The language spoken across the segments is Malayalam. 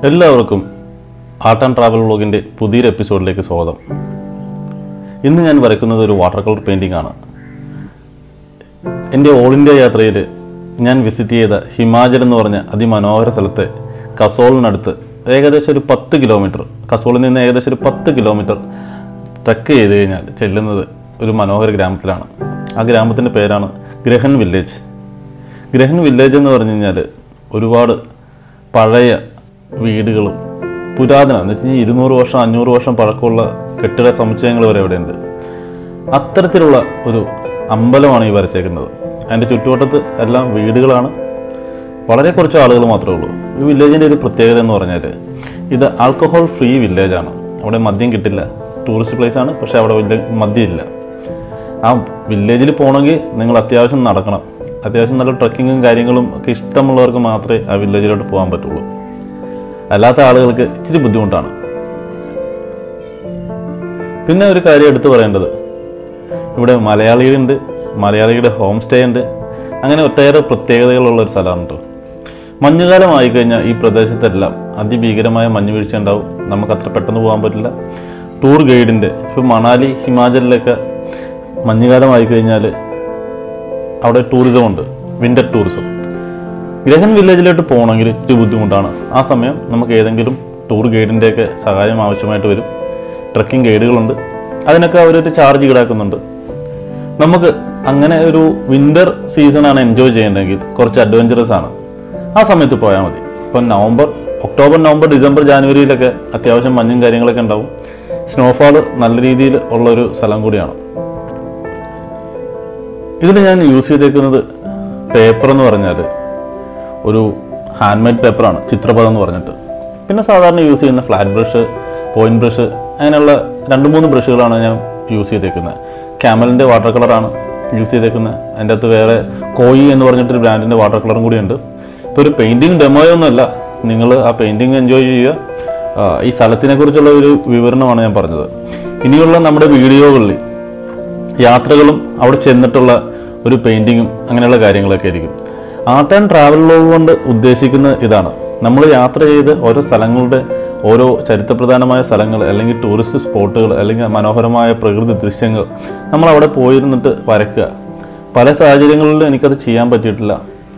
എല്ലാവർക്കും ആർട്ട് ആൻഡ് ട്രാവൽ വ്ളോഗിൻ്റെ പുതിയൊരു എപ്പിസോഡിലേക്ക് സ്വാഗതം. ഇന്ന് ഞാൻ വരയ്ക്കുന്നത് ഒരു വാട്ടർ കളർ പെയിൻറ്റിംഗ് ആണ്. എൻ്റെ ഓൾ ഇന്ത്യ യാത്രയിൽ ഞാൻ വിസിറ്റ് ചെയ്ത ഹിമാചൽ എന്ന് പറഞ്ഞ അതിമനോഹര സ്ഥലത്തെ കസോളിനടുത്ത് ഏകദേശം ഒരു 10 കിലോമീറ്റർ, കസോളിൽ നിന്ന് ഏകദേശം ഒരു 10 കിലോമീറ്റർ ട്രക്ക് ചെയ്ത് കഴിഞ്ഞാൽ ചെല്ലുന്നത് ഒരു മനോഹര ഗ്രാമത്തിലാണ്. ആ ഗ്രാമത്തിൻ്റെ പേരാണ് ഗ്രഹൻ വില്ലേജ്. ഗ്രഹൻ വില്ലേജ് എന്ന് പറഞ്ഞു കഴിഞ്ഞാൽ ഒരുപാട് പഴയ വീടുകളും പുരാതന എന്ന് വെച്ച് കഴിഞ്ഞാൽ 200 വർഷം 500 വർഷം പഴക്കമുള്ള കെട്ടിട സമുച്ചയങ്ങൾ വരെ ഇവിടെയുണ്ട്. അത്തരത്തിലുള്ള ഒരു അമ്പലമാണ് ഈ വരച്ചേക്കുന്നത്. അതിൻ്റെ ചുറ്റുവട്ടത്ത് എല്ലാം വീടുകളാണ്, വളരെ കുറച്ച് ആളുകൾ മാത്രമേ ഉള്ളൂ. ഈ വില്ലേജിൻ്റെ ഒരു പ്രത്യേകത എന്ന് പറഞ്ഞാൽ ഇത് ആൽക്കഹോൾ ഫ്രീ വില്ലേജാണ്. അവിടെ മദ്യം കിട്ടില്ല, ടൂറിസ്റ്റ് പ്ലേസ് ആണ്, പക്ഷേ അവിടെ മദ്യമില്ല. ആ വില്ലേജിൽ പോകണമെങ്കിൽ നിങ്ങൾ അത്യാവശ്യം നടക്കണം. അത്യാവശ്യം നല്ല ട്രക്കിങ്ങും കാര്യങ്ങളും ഒക്കെ ഇഷ്ടമുള്ളവർക്ക് മാത്രമേ ആ വില്ലേജിലോട്ട് പോകാൻ പറ്റുള്ളൂ. അല്ലാത്ത ആളുകൾക്ക് ഇച്ചിരി ബുദ്ധിമുട്ടാണ്. പിന്നെ ഒരു കാര്യം എടുത്തു പറയേണ്ടത്, ഇവിടെ മലയാളികളുണ്ട്, മലയാളികളുടെ ഹോം സ്റ്റേ ഉണ്ട്. അങ്ങനെ ഒട്ടേറെ പ്രത്യേകതകളുള്ളൊരു സ്ഥലമാണ് കേട്ടോ. മഞ്ഞുകാലം ആയിക്കഴിഞ്ഞാൽ ഈ പ്രദേശത്തെല്ലാം അതിഭീകരമായ മഞ്ഞ് വീഴ്ച ഉണ്ടാവും. നമുക്കത്ര പെട്ടെന്ന് പോകാൻ പറ്റില്ല. ടൂർ ഗൈഡിൻ്റെ ഇപ്പോൾ മണാലി ഹിമാചലിലൊക്കെ മഞ്ഞുകാലം ആയിക്കഴിഞ്ഞാൽ അവിടെ ടൂറിസം ഉണ്ട്, വിൻ്റർ ടൂറിസം. ഗ്രഹൻ വില്ലേജിലോട്ട് പോകണമെങ്കിൽ ഇത്തിരി ബുദ്ധിമുട്ടാണ്. ആ സമയം നമുക്ക് ഏതെങ്കിലും ടൂർ ഗൈഡിൻ്റെയൊക്കെ സഹായം ആവശ്യമായിട്ട് വരും. ട്രക്കിംഗ് ഗൈഡുകളുണ്ട്, അതിനൊക്കെ അവരൊരു ചാർജ് ഈടാക്കുന്നുണ്ട്. നമുക്ക് അങ്ങനെ ഒരു വിൻ്റർ സീസണാണ് എൻജോയ് ചെയ്യേണ്ടതെങ്കിൽ കുറച്ച് അഡ്വഞ്ചറസ് ആണ്, ആ സമയത്ത് പോയാൽ മതി. ഇപ്പം ഒക്ടോബർ നവംബർ ഡിസംബർ ജാനുവരിയിലൊക്കെ അത്യാവശ്യം മഞ്ഞും കാര്യങ്ങളൊക്കെ ഉണ്ടാവും. സ്നോഫാൾ നല്ല രീതിയിൽ ഉള്ളൊരു സ്ഥലം കൂടിയാണ്. ഇതിൽ ഞാൻ യൂസ് ചെയ്തേക്കുന്നത് പേപ്പർ എന്ന് പറഞ്ഞാൽ ഒരു ഹാൻഡ് മെയ്ഡ് പേപ്പറാണ്, ചിത്രപഥം എന്ന് പറഞ്ഞിട്ട്. പിന്നെ സാധാരണ യൂസ് ചെയ്യുന്ന ഫ്ലാറ്റ് ബ്രഷ്, പോയിൻറ്റ് ബ്രഷ്, അങ്ങനെയുള്ള 2-3 ബ്രഷുകളാണ് ഞാൻ യൂസ് ചെയ്തേക്കുന്നത്. ക്യാമലിൻ്റെ വാട്ടർ കളറാണ് യൂസ് ചെയ്തേക്കുന്നത്. അതിൻ്റെ അകത്ത് വേറെ കോയി എന്ന് പറഞ്ഞിട്ടൊരു ബ്രാൻഡിൻ്റെ വാട്ടർ കളറും കൂടിയുണ്ട്. ഇപ്പോൾ ഒരു പെയിൻറ്റിങ് ഡെമോയൊന്നുമല്ല, നിങ്ങൾ ആ പെയിൻറ്റിങ് എൻജോയ് ചെയ്യുക. ഈ സ്ഥലത്തിനെക്കുറിച്ചുള്ള ഒരു വിവരണമാണ് ഞാൻ പറഞ്ഞത്. ഇനിയുള്ള നമ്മുടെ വീഡിയോകളിൽ യാത്രകളും അവിടെ ചെന്നിട്ടുള്ള ഒരു പെയിൻറ്റിങ്ങും അങ്ങനെയുള്ള കാര്യങ്ങളൊക്കെ ആയിരിക്കും. ആർട്ട് ആൻഡ് ട്രാവൽ വ്ളോഗ് കൊണ്ട് ഉദ്ദേശിക്കുന്നത് ഇതാണ്. നമ്മൾ യാത്ര ചെയ്ത് ഓരോ സ്ഥലങ്ങളുടെ ഓരോ ചരിത്രപ്രധാനമായ സ്ഥലങ്ങൾ, അല്ലെങ്കിൽ ടൂറിസ്റ്റ് സ്പോട്ടുകൾ, അല്ലെങ്കിൽ മനോഹരമായ പ്രകൃതി ദൃശ്യങ്ങൾ നമ്മളവിടെ പോയിരുന്നിട്ട് വരയ്ക്കുക. പല സാഹചര്യങ്ങളിലും എനിക്കത് ചെയ്യാൻ പറ്റിയിട്ടില്ല.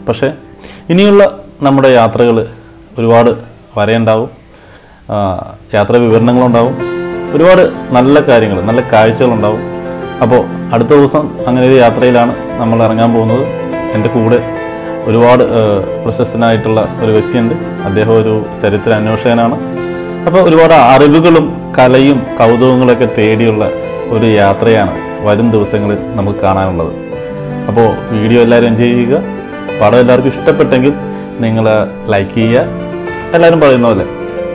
പക്ഷേ ഇനിയുള്ള നമ്മുടെ യാത്രകൾ ഒരുപാട് വരയുണ്ടാവും, യാത്രാ വിവരണങ്ങളുണ്ടാവും, ഒരുപാട് നല്ല കാര്യങ്ങൾ, നല്ല കാഴ്ചകളുണ്ടാവും. അപ്പോൾ അടുത്ത ദിവസം അങ്ങനെ ഒരു യാത്രയിലാണ് നമ്മൾ ഇറങ്ങാൻ പോകുന്നത്. എൻ്റെ കൂടെ ഒരുപാട് പ്രശസ്തനായിട്ടുള്ള ഒരു വ്യക്തിയുണ്ട്. അദ്ദേഹം ഒരു ചരിത്ര അന്വേഷകനാണ്. അപ്പോൾ ഒരുപാട് അറിവുകളും കലയും കൗതുകങ്ങളൊക്കെ തേടിയുള്ള ഒരു യാത്രയാണ് വരും ദിവസങ്ങളിൽ നമുക്ക് കാണാനുള്ളത്. അപ്പോൾ വീഡിയോ എല്ലാവരും എൻജോയ് ചെയ്യുക. പടം എല്ലാവർക്കും ഇഷ്ടപ്പെട്ടെങ്കിൽ നിങ്ങൾ ലൈക്ക് ചെയ്യുക. എല്ലാവരും പറയുന്ന പോലെ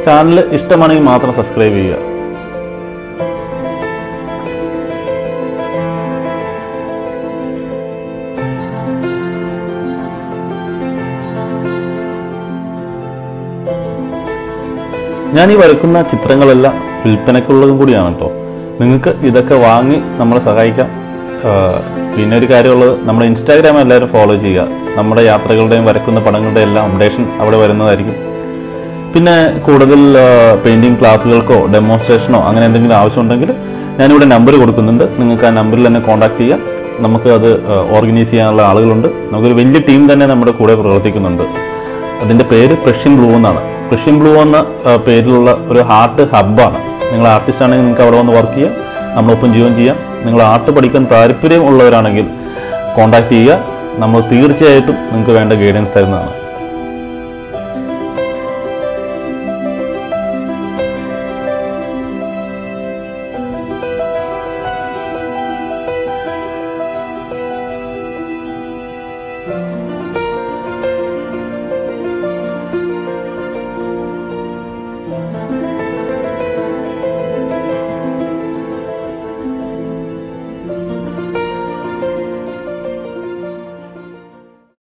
ചാനൽ ഇഷ്ടമാണെങ്കിൽ മാത്രം സബ്സ്ക്രൈബ് ചെയ്യുക. ഞാൻ ഈ വരയ്ക്കുന്ന ചിത്രങ്ങളെല്ലാം വിൽപ്പനയ്ക്കുള്ളതും കൂടിയാണ് കേട്ടോ. നിങ്ങൾക്ക് ഇതൊക്കെ വാങ്ങി നമ്മളെ സഹായിക്കാം. പിന്നെ ഒരു കാര്യമുള്ളത്, നമ്മുടെ ഇൻസ്റ്റാഗ്രാം എല്ലാവരും ഫോളോ ചെയ്യുക. നമ്മുടെ യാത്രകളുടെയും വരയ്ക്കുന്ന പടങ്ങളുടെയും എല്ലാം അപ്ഡേഷൻ അവിടെ വരുന്നതായിരിക്കും. പിന്നെ കൂടുതൽ പെയിൻറ്റിങ് ക്ലാസ്സുകൾക്കോ ഡെമോൺസ്ട്രേഷനോ അങ്ങനെ എന്തെങ്കിലും ആവശ്യമുണ്ടെങ്കിൽ ഞാനിവിടെ നമ്പർ കൊടുക്കുന്നുണ്ട്. നിങ്ങൾക്ക് ആ നമ്പറിൽ തന്നെ കോൺടാക്ട് ചെയ്യാം. നമുക്ക് അത് ഓർഗനൈസ് ചെയ്യാനുള്ള ആളുകളുണ്ട്. നമുക്കൊരു വലിയ ടീം തന്നെ നമ്മുടെ കൂടെ പ്രവർത്തിക്കുന്നുണ്ട്. അതിൻ്റെ പേര് പ്രഷ്യൻ ബ്ലൂ എന്നാണ്. പ്രഷ്യൻ ബ്ലൂ എന്ന പേരിലുള്ള ഒരു ആർട്ട് ഹബ്ബാണ്. നിങ്ങൾ ആർട്ടിസ്റ്റ് ആണെങ്കിൽ നിങ്ങൾക്ക് അവിടെ വന്ന് വർക്ക് ചെയ്യാം, നമ്മളൊപ്പം ജീവൻ ചെയ്യാം. നിങ്ങൾ ആർട്ട് പഠിക്കാൻ താല്പര്യം ഉള്ളവരാണെങ്കിൽ കോൺടാക്ട് ചെയ്യുക. നമ്മൾ തീർച്ചയായിട്ടും നിങ്ങൾക്ക് വേണ്ട ഗൈഡൻസ് തരുന്നതാണ്.